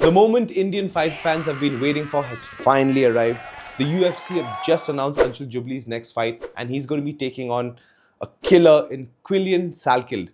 The moment Indian fight fans have been waiting for has finally arrived. The UFC have just announced Anshul Jubli's next fight, and he's going to be taking on a killer in Quillan Salkilld.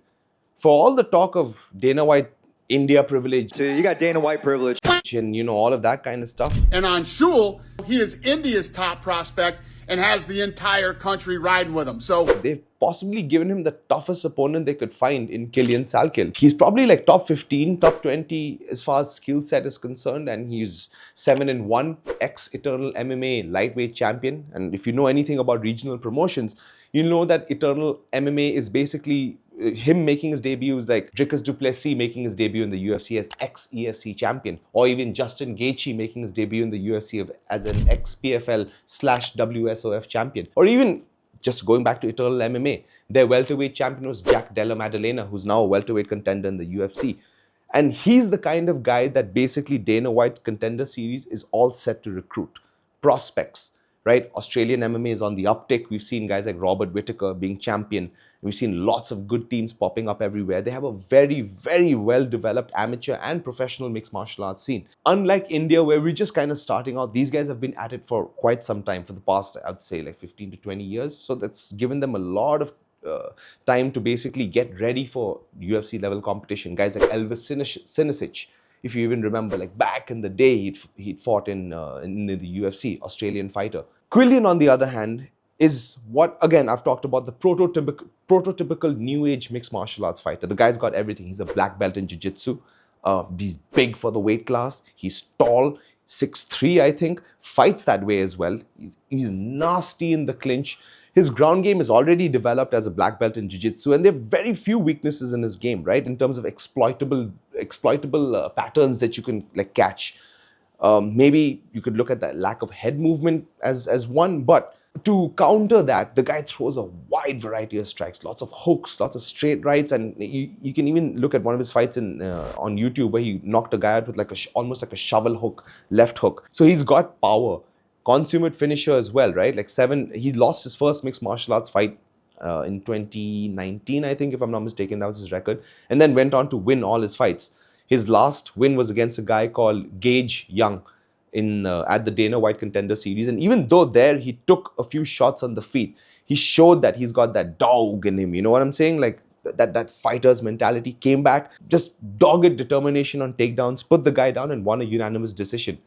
For all the talk of Dana White India privilege, So you got Dana White privilege. and all of that kind of stuff. And Anshul, he is India's top prospect and has the entire country riding with him. So They've possibly given him the toughest opponent they could find in Quillan Salkilld. He's probably like top 15, top 20 as far as skill set is concerned, and he's 7-1, ex-Eternal MMA lightweight champion. And if you know anything about regional promotions, you know that Eternal MMA is basically him making his debut is like Dricus du Plessis making his debut in the UFC as ex-EFC champion, or even Justin Gaethje making his debut in the UFC as an ex-PFL/WSOF champion, or even just going back to Eternal MMA, their welterweight champion was Jack Della Maddalena, who's now a welterweight contender in the UFC. And he's the kind of guy that basically Dana White Contender Series is all set to recruit. Prospects, right? Australian MMA is on the uptick. We've seen guys like Robert Whittaker being champion. We've seen lots of good teams popping up everywhere. They have a very, very well-developed amateur and professional mixed martial arts scene. Unlike India, where we're just kind of starting out, these guys have been at it for quite some time, for the past, I'd say, like 15 to 20 years. So that's given them a lot of time to basically get ready for UFC level competition. Guys like Elvis Sinisic, if you even remember, like back in the day, he'd fought in the UFC, Australian fighter. Quillan, on the other hand, is what, again, I've talked about, the prototypical new age mixed martial arts fighter. The guy's got everything. He's a black belt in Jiu-Jitsu. He's big for the weight class. He's tall, 6'3", I think. Fights that way as well. He's nasty in the clinch. His ground game is already developed as a black belt in Jiu-Jitsu, and there are very few weaknesses in his game, right? In terms of exploitable patterns that you can like catch. Maybe you could look at that lack of head movement as one, but to counter that, the guy throws a wide variety of strikes, lots of hooks, lots of straight rights, and you can even look at one of his fights on YouTube where he knocked a guy out with like almost like a shovel hook, left hook. So he's got power, consummate finisher as well, right? He lost his first mixed martial arts fight in 2019, I think, if I'm not mistaken. That was his record, and then went on to win all his fights. His last win was against a guy called Gage Young at the Dana White Contender Series. And even though there he took a few shots on the feet, he showed that he's got that dog in him. You know what I'm saying? Like that fighter's mentality. Came back, just dogged determination on takedowns, put the guy down and won a unanimous decision.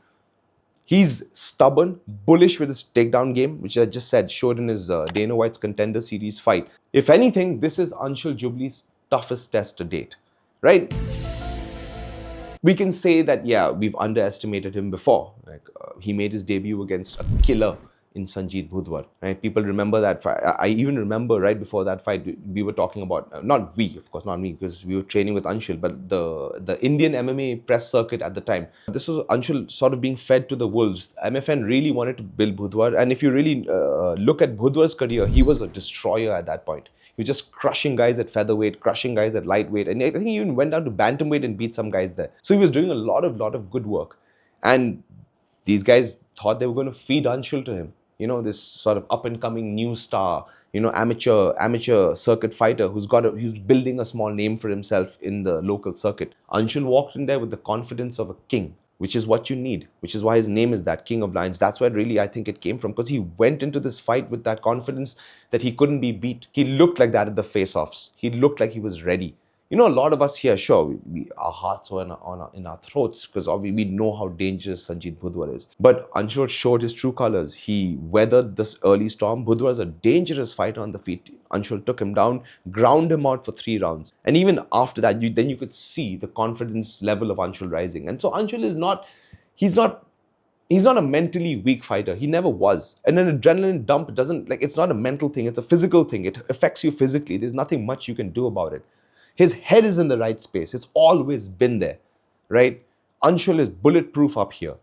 He's stubborn, bullish with his takedown game, which I just said showed in his Dana White's Contender Series fight. If anything, this is Anshul Jubli's toughest test to date, right? We can say that, yeah, we've underestimated him before. Like he made his debut against a killer in Sanjeet Bhudwar, right? People remember that fight. I even remember right before that fight, we were talking about, not we, of course, not me, because we were training with Anshul, but the Indian MMA press circuit at the time. This was Anshul sort of being fed to the wolves. MFN really wanted to build Bhudwar. And if you really look at Bhudwar's career, he was a destroyer at that point. He was just crushing guys at featherweight, crushing guys at lightweight. And I think he even went down to bantamweight and beat some guys there. So he was doing a lot of good work. And these guys thought they were going to feed Anshul to him. You know, this sort of up-and-coming new star, you know, amateur circuit fighter who's building a small name for himself in the local circuit. Anshul walked in there with the confidence of a king, which is what you need, which is why his name is that, King of Lions. That's where really I think it came from, because he went into this fight with that confidence that he couldn't be beat. He looked like that at the face-offs. He looked like he was ready. You know, a lot of us here, sure, our hearts were in our throats because we know how dangerous Sanjeet Bhudwar is. But Anshul showed his true colors. He weathered this early storm. Bhudwar is a dangerous fighter on the feet. Anshul took him down, ground him out for 3 rounds. And even after that, you could see the confidence level of Anshul rising. And so Anshul he's not a mentally weak fighter. He never was. And an adrenaline dump it's not a mental thing. It's a physical thing. It affects you physically. There's nothing much you can do about it. His head is in the right space. It's always been there, right? Anshul is bulletproof up here,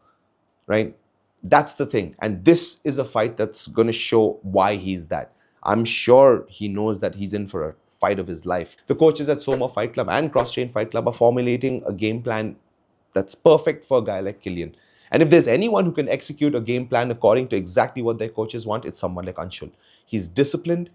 right? That's the thing. And this is a fight that's going to show why he's that. I'm sure he knows that he's in for a fight of his life. The coaches at Soma Fight Club and Cross Train Fight Club are formulating a game plan that's perfect for a guy like Quillan. And if there's anyone who can execute a game plan according to exactly what their coaches want, it's someone like Anshul. He's disciplined,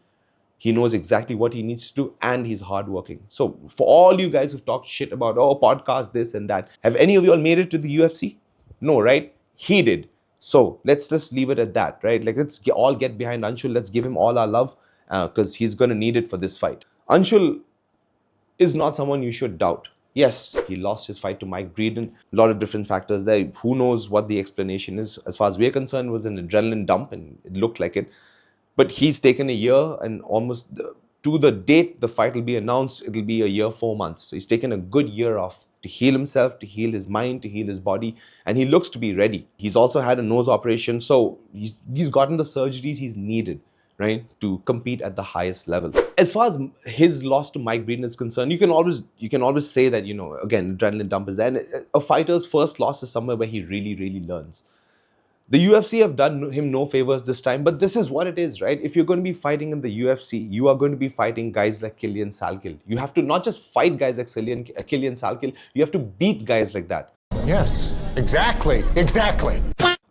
He knows exactly what he needs to do, and he's hardworking. So for all you guys who've talked shit about, oh, podcast, this and that, have any of you all made it to the UFC? No, right? He did. So let's just leave it at that, right? Like, let's all get behind Anshul. Let's give him all our love because he's going to need it for this fight. Anshul is not someone you should doubt. Yes, he lost his fight to Mike Breeden. A lot of different factors there. Who knows what the explanation is? As far as we're concerned, it was an adrenaline dump, and it looked like it. But he's taken a year, and almost to the date the fight will be announced, it'll be a year, 4 months. So he's taken a good year off to heal himself, to heal his mind, to heal his body, and he looks to be ready. He's also had a nose operation, so he's gotten the surgeries he's needed, right, to compete at the highest level. As far as his loss to Mike Breeden is concerned, you can always say that, again, adrenaline dump is there. And a fighter's first loss is somewhere where he really, really learns. The UFC have done him no favors this time, but this is what it is, right? If you're going to be fighting in the UFC, you are going to be fighting guys like Quillan Salkilld. You have to not just fight guys like Quillan Salkilld, you have to beat guys like that. Yes, exactly.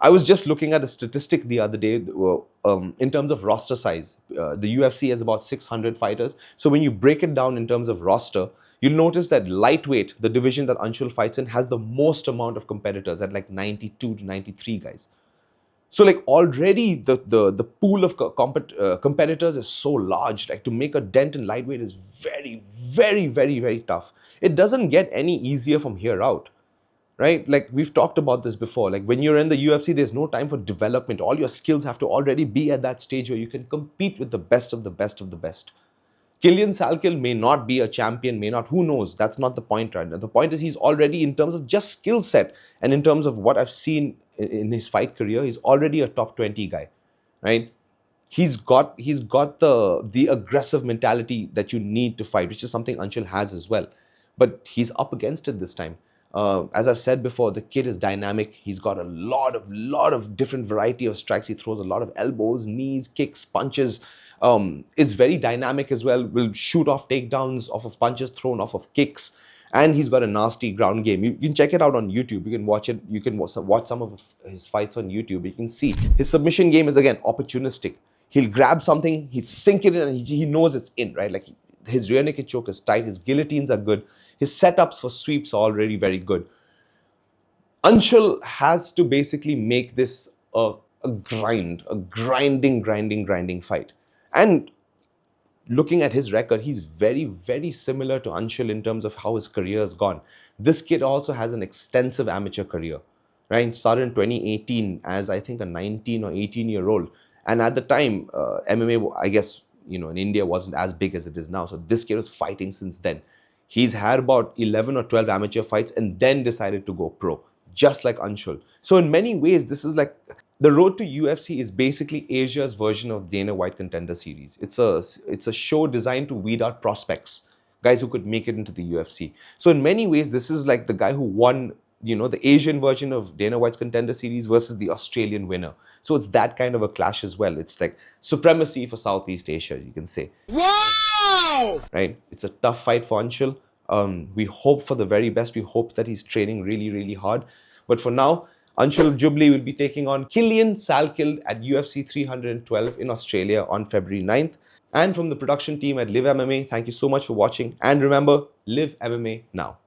I was just looking at a statistic the other day in terms of roster size. The UFC has about 600 fighters. So when you break it down in terms of roster, you'll notice that lightweight, the division that Anshul fights in, has the most amount of competitors at like 92 to 93 guys. So like already the pool of competitors is so large. Like to make a dent in lightweight is very, very, very, very tough. It doesn't get any easier from here out, right? Like we've talked about this before. Like when you're in the UFC, there's no time for development. All your skills have to already be at that stage where you can compete with the best of the best of the best. Quillan Salkilld may not be a champion, may not, who knows? That's not the point right now. The point is he's already, in terms of just skill set and in terms of what I've seen in his fight career, he's already a top 20 guy, right? He's got the aggressive mentality that you need to fight, which is something Anshul has as well. But he's up against it this time. As I've said before, the kid is dynamic. He's got a lot of different variety of strikes. He throws a lot of elbows, knees, kicks, punches. Is very dynamic as well, will shoot off takedowns off of punches thrown, off of kicks, and he's got a nasty ground game. You can check it out on YouTube. You can watch it. You can watch some of his fights on YouTube. You can see his submission game is, again, opportunistic. He'll grab something, he'd sink it in, and he knows it's in, right? Like his rear naked choke is tight, his guillotines are good, his setups for sweeps are already very good. Anshul has to basically make this a grinding fight. And looking at his record, he's very, very similar to Anshul in terms of how his career has gone. This kid also has an extensive amateur career, right? Started in 2018 as, I think, a 19 or 18-year-old. And at the time, MMA, I guess, in India wasn't as big as it is now. So this kid was fighting since then. He's had about 11 or 12 amateur fights and then decided to go pro, just like Anshul. So in many ways, this is like, the road to UFC is basically Asia's version of Dana White Contender Series. It's a show designed to weed out prospects, guys who could make it into the UFC. So in many ways, this is like the guy who won, the Asian version of Dana White's Contender Series versus the Australian winner. So it's that kind of a clash as well. It's like supremacy for Southeast Asia, you can say. Wow! Right? It's a tough fight for Anshul. We hope for the very best. We hope that he's training really, really hard. But for now, Anshul Jubli will be taking on Quillan Salkilld at UFC 312 in Australia on February 9th. And from the production team at Live MMA, thank you so much for watching. And remember, live MMA now.